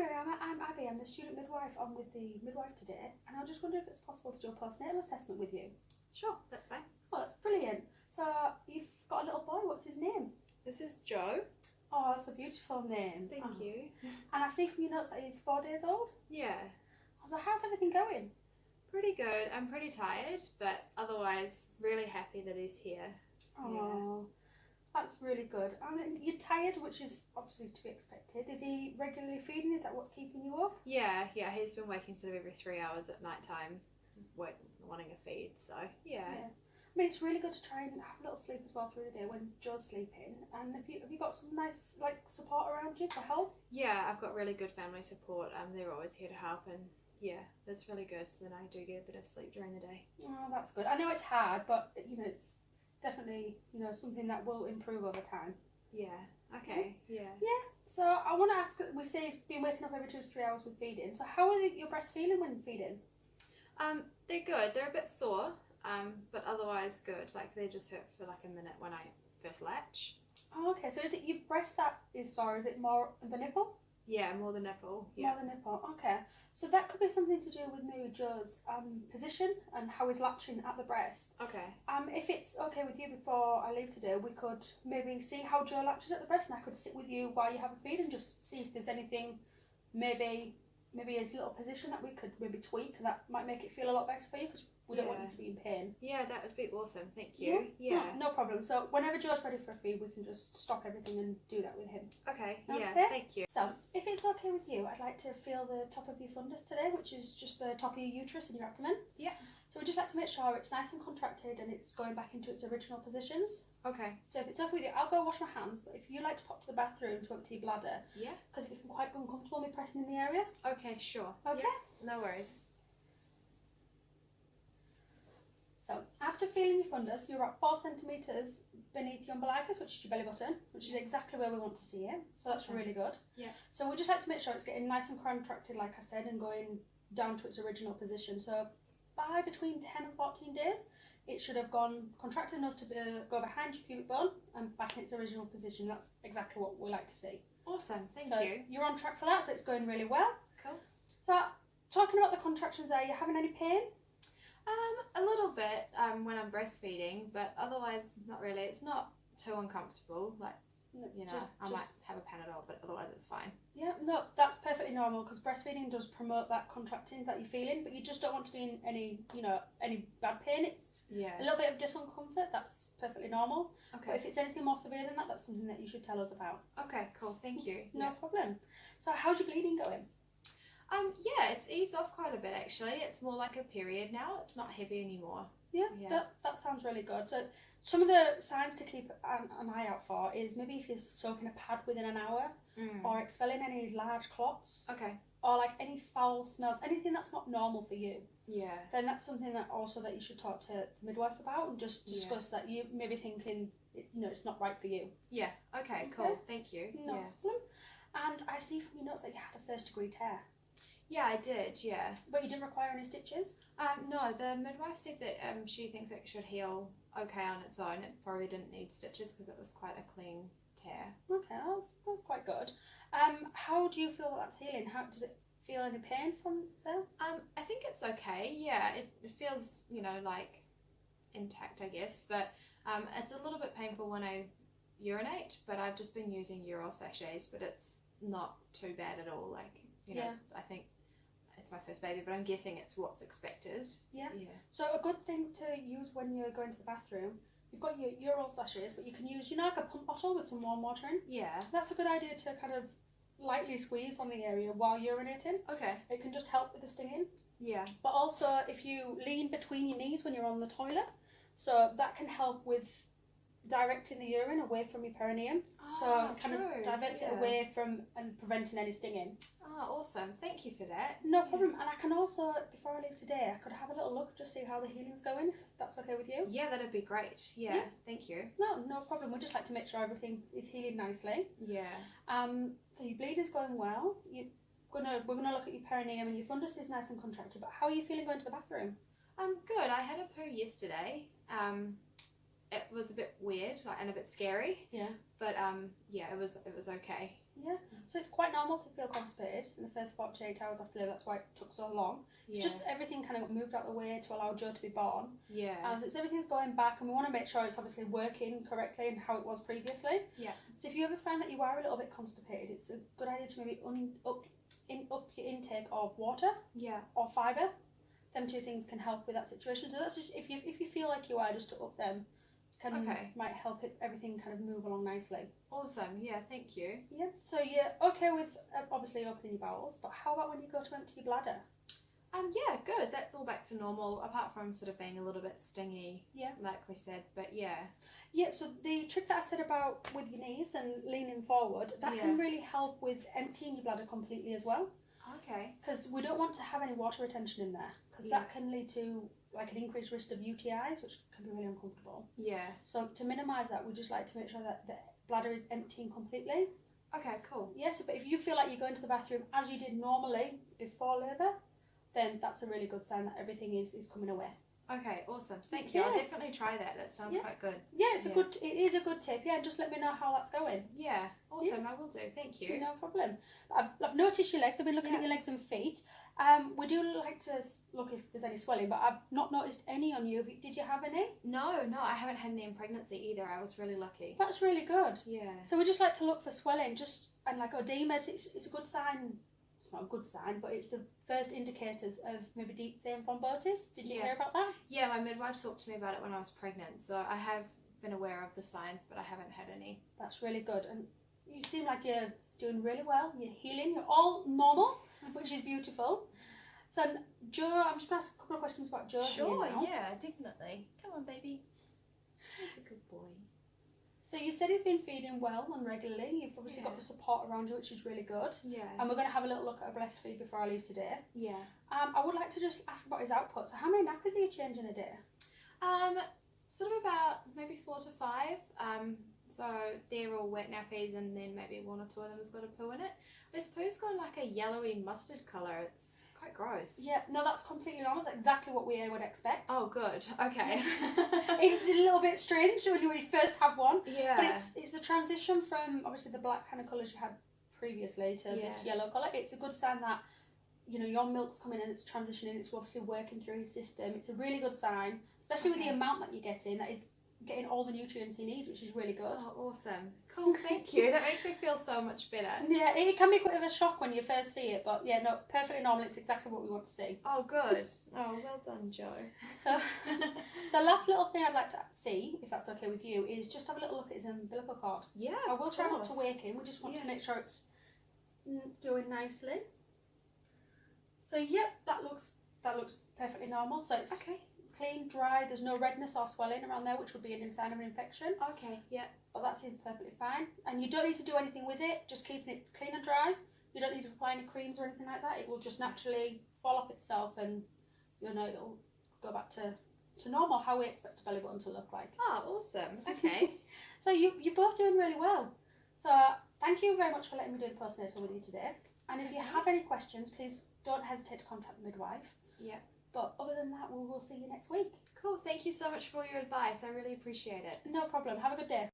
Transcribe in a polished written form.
Mary, I'm Abby. I'm the student midwife. I'm with the midwife today, and I just wonder if it's possible to do a postnatal assessment with you. Sure, that's fine. Oh, that's brilliant. So you've got a little boy. What's his name? This is Joe. Oh, that's a beautiful name. Thank you. And I see from your notes that he's 4 days old. Yeah, So how's everything going? pretty good. I'm pretty tired, but otherwise really happy that he's here. Oh, that's really good. And you're tired, which is obviously to be expected. Is he regularly feeding? Is that what's keeping you up? Yeah, he's been waking sort of every 3 hours at night time, wanting a feed, so yeah. I mean, it's really good to try and have a little sleep as well through the day when Joe's sleeping. And have you got some nice support around you to help? Yeah, I've got really good family support. They're always here to help, and yeah, that's really good. So then I do get a bit of sleep during the day. Oh, that's good. I know it's hard, but it's definitely something that will improve over time. Yeah. Okay. Yeah. Yeah. So I want to ask. We say he's been waking up every 2 to 3 hours with feeding. So how are your breasts feeling when feeding? They're good. They're a bit sore, but otherwise good. Like they just hurt for like a minute when I first latch. Oh, okay. So is it your breast that is sore? Is it more the nipple? Yeah, more the nipple. Yeah. More the nipple. Okay. So that could be something to do with maybe Joe's position and how he's latching at the breast. Okay. If it's okay with you, before I leave today, we could maybe see how Joe latches at the breast, and I could sit with you while you have a feed and just see if there's anything, maybe his little position that we could maybe tweak, and that might make it feel a lot better for you, because we don't want you to be in pain. Yeah, that would be awesome. Thank you. Yeah. No problem. So whenever Joe's ready for a feed, we can just stop everything and do that with him. Okay. Okay. Yeah. Thank you. So if it's okay with you, I'd like to feel the top of your fundus today, which is just the top of your uterus and your abdomen. Yeah. So we'd just like to make sure it's nice and contracted and it's going back into its original positions. Okay. So if it's okay with you, I'll go wash my hands, but if you like to pop to the bathroom to empty your bladder, Yeah. because it can be quite uncomfortable me pressing in the area. Okay. Sure. Okay. Yeah, no worries. So after feeling your fundus, you're at 4 centimetres beneath your umbilicus, which is your belly button, which is exactly where we want to see it. So that's really good. Yeah. So we just like to make sure it's getting nice and contracted, like I said, and going down to its original position. So by between 10 and 14 days, it should have gone contracted enough to go behind your pubic bone and back in its original position. That's exactly what we like to see. Awesome. Thank So you. you're on track for that, so it's going really well. Cool. So talking about the contractions, are you having any pain? A little bit when I'm breastfeeding, but otherwise not really. It's not too uncomfortable. Like I might have a Panadol, but otherwise it's fine. Yeah, no, that's perfectly normal, because breastfeeding does promote that contracting that you're feeling, but you just don't want to be in any bad pain. It's a little bit of discomfort. That's perfectly normal. Okay. But if it's anything more severe than that, that's something that you should tell us about. Okay. Cool. Thank you. No problem. So how's your bleeding going? Yeah, it's eased off quite a bit actually. It's more like a period now. It's not heavy anymore. Yeah. That sounds really good. So some of the signs to keep an eye out for is maybe if you're soaking a pad within an hour, or expelling any large clots, Okay. or like any foul smells, anything that's not normal for you. Yeah. Then that's something that you should talk to the midwife about and just discuss that you may be thinking it's not right for you. Yeah. Okay. Cool. Thank you. No problem. And I see from your notes that you had a 1st degree tear. Yeah, I did. Yeah. But you didn't require any stitches? No, the midwife said that she thinks it should heal okay on its own. It probably didn't need stitches because it was quite a clean tear. Okay, that's quite good. How do you feel that's healing? How does it feel any pain from there? I think it's okay. Yeah, it feels like intact, I guess, but it's a little bit painful when I urinate. But I've just been using Urol sachets, but it's not too bad at all. I think it's my first baby, but I'm guessing it's what's expected. Yeah. So a good thing to use when you're going to the bathroom, you've got your Urol sachets, but you can use like a pump bottle with some warm water in. Yeah. That's a good idea to kind of lightly squeeze on the area while urinating. Okay. It can just help with the stinging. Yeah. But also if you lean between your knees when you're on the toilet, so that can help with directing the urine away from your perineum. So it kind of diverts it away from and preventing any stinging. Oh, awesome. Thank you for that. No problem. And I can also, before I leave today, I could have a little look, just see how the healing's going, if that's okay with you. Yeah, that'd be great. Yeah. Thank you. No problem. We'd just like to make sure everything is healing nicely. Yeah. So your bleeding's going well. We're gonna look at your perineum, and your fundus is nice and contracted. But how are you feeling going to the bathroom? Good. I had a poo yesterday. It was a bit weird and a bit scary. Yeah. But it was okay. Yeah, so it's quite normal to feel constipated in the first 48 hours after labour. That's why it took so long. Yeah. It's just everything kind of got moved out of the way to allow Joe to be born. Yeah. So it's everything's going back, and we want to make sure it's obviously working correctly and how it was previously. Yeah. So if you ever find that you are a little bit constipated, it's a good idea to maybe up your intake of water Yeah. or fibre. Them two things can help with that situation. So that's just if you feel like you are, just to up them might help everything kind of move along nicely. Awesome. Yeah, thank you. Yeah. So you're okay with obviously opening your bowels, but how about when you go to empty your bladder? Yeah, good. That's all back to normal, apart from sort of being a little bit stingy. Yeah. Like we said, but yeah. Yeah, so the trick that I said about with your knees and leaning forward, that can really help with emptying your bladder completely as well. Okay. Because we don't want to have any water retention in there, because that can lead to like an increased risk of UTIs, which can be really uncomfortable. Yeah. So to minimise that, we just like to make sure that the bladder is emptying completely. Okay, cool. Yeah, so but if you feel like you're going to the bathroom as you did normally before labour, then that's a really good sign that everything is coming away. Okay, awesome. Thank you. I'll definitely try that. That sounds quite good. Yeah, it is a good tip. Yeah, just let me know how that's going. Yeah, awesome. I will do. Thank you. No problem. I've noticed your legs. I've been looking at your legs and feet. We do like to look if there's any swelling, but I've not noticed any on you. Did you have any? No, I haven't had any in pregnancy either. I was really lucky. That's really good. Yeah. So we just like to look for swelling, and like oedema. It's a good sign. It's not a good sign, but it's the first indicators of maybe deep vein thrombosis. Did you hear about that? Yeah, my midwife talked to me about it when I was pregnant, so I have been aware of the signs, but I haven't had any. That's really good, and you seem like you're doing really well. You're healing. You're all normal, which is beautiful. So Joe, I'm just going to ask a couple of questions about Joe. Sure, here now. yeah, definitely. Come on, baby. He's a good boy. So you said he's been feeding well and regularly. You've obviously got the support around you, which is really good. Yeah. And we're going to have a little look at a breastfeed before I leave today. Yeah. I would like to just ask about his output. So how many nappies are you changing a day? Sort of about maybe 4 to 5. So they're all wet nappies, and then maybe 1 or 2 of them has got a poo in it. His poo's got like a yellowy mustard colour. It's quite gross. Yeah, no, that's completely normal. That's exactly what we would expect. Oh, good. Okay. It's a little bit strange when you first have one. Yeah. But it's the transition from obviously the black kind of colours you had previously to this yellow colour. It's a good sign that, you know, your milk's coming and it's transitioning. It's obviously working through his system. It's a really good sign, especially with the amount that you're getting. That is getting all the nutrients he needs, which is really good. Oh, awesome. Cool, thank you. That makes me feel so much better. Yeah, it can be quite of a shock when you first see it, but yeah, no, perfectly normal. It's exactly what we want to see. Oh, good. Oh, well done, Joe. The last little thing I'd like to see, if that's okay with you, is just have a little look at his umbilical cord. Yeah, I will try not to wake him. We just want to make sure it's doing nicely. So yep, that looks perfectly normal. So it's clean, dry. There's no redness or swelling around there, which would be a sign of an infection. Okay, yeah. But that seems perfectly fine. And you don't need to do anything with it. Just keeping it clean and dry. You don't need to apply any creams or anything like that. It will just naturally fall off itself, and you know it'll go back to normal, how we expect a belly button to look like. Oh, awesome. Okay. So you're both doing really well. So thank you very much for letting me do the postnatal with you today. And if you have any questions, please don't hesitate to contact the midwife. Yeah. But other than that, we'll see you next week. Cool. Thank you so much for your advice. I really appreciate it. No problem. Have a good day.